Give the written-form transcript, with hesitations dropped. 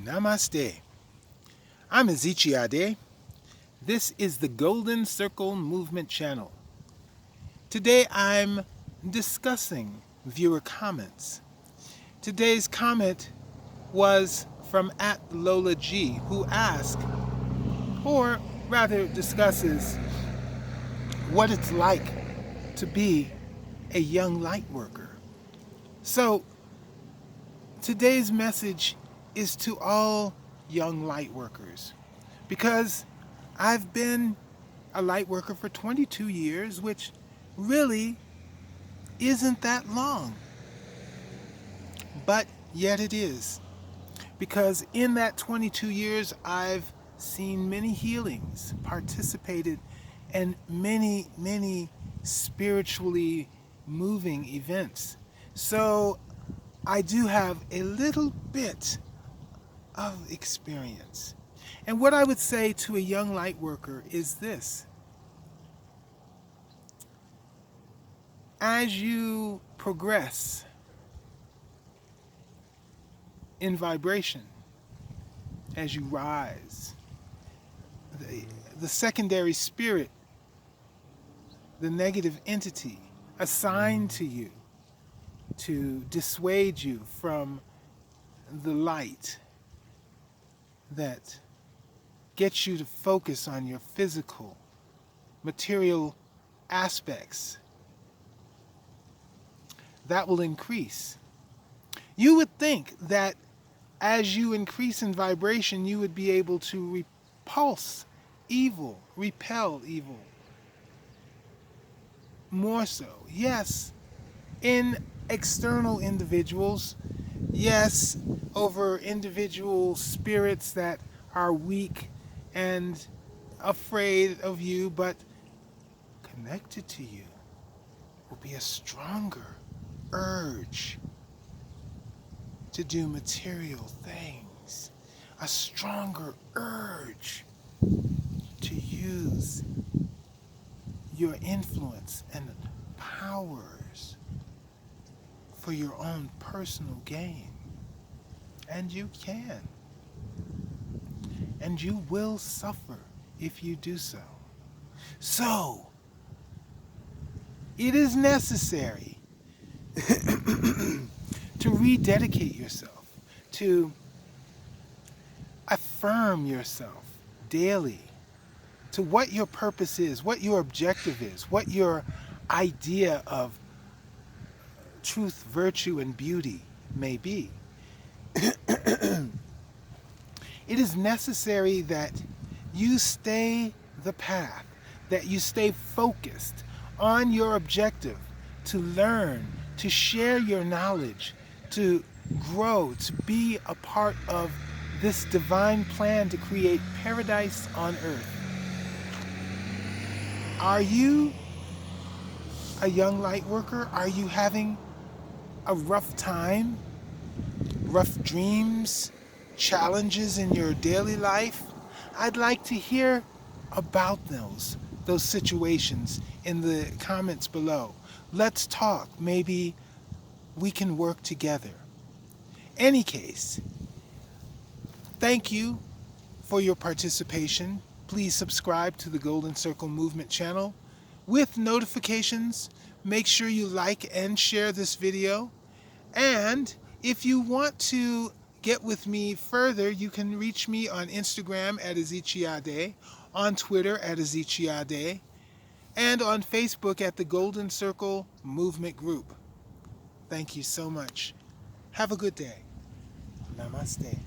Namaste. I'm Ezechiade. This is the Golden Circle Movement channel. Today I'm discussing viewer comments. Today's comment was from @LolaG, who asked, or rather discusses, what it's like to be a young light worker. So today's message is to all young light workers, because I've been a light worker for 22 years, which really isn't that long, but yet it is, because in that 22 years I've seen many healings, participated in many spiritually moving events. So I do have a little bit of experience. And what I would say to a young light worker is this: as you progress in vibration, as you rise, the secondary spirit, the negative entity assigned to you to dissuade you from the light that gets you to focus on your physical, material aspects, that will increase. You would think that as you increase in vibration, you would be able to repel evil more so. Yes, in external individuals, yes, over individual spirits that are weak and afraid of you, but connected to you will be a stronger urge to do material things, a stronger urge to use your influence and powers for your own personal gain. And you can. And you will suffer if you do so. So, it is necessary to rededicate yourself, to affirm yourself daily to what your purpose is, what your objective is, what your idea of truth, virtue, and beauty may be. It is necessary that you stay the path, that you stay focused on your objective, to learn, to share your knowledge, to grow, to be a part of this divine plan to create paradise on earth. Are you a young light worker? Are you having a rough time, rough dreams, challenges in your daily life? I'd like to hear about those situations in the comments below. Let's talk. Maybe we can work together. Any case, thank you for your participation. Please subscribe to the Golden Circle Movement channel with notifications. Make sure you like and share this video. And if you want to get with me further, you can reach me on Instagram @Ezechiade, on Twitter @Ezechiade, and on Facebook at the Golden Circle Movement Group. Thank you so much. Have a good day. Namaste.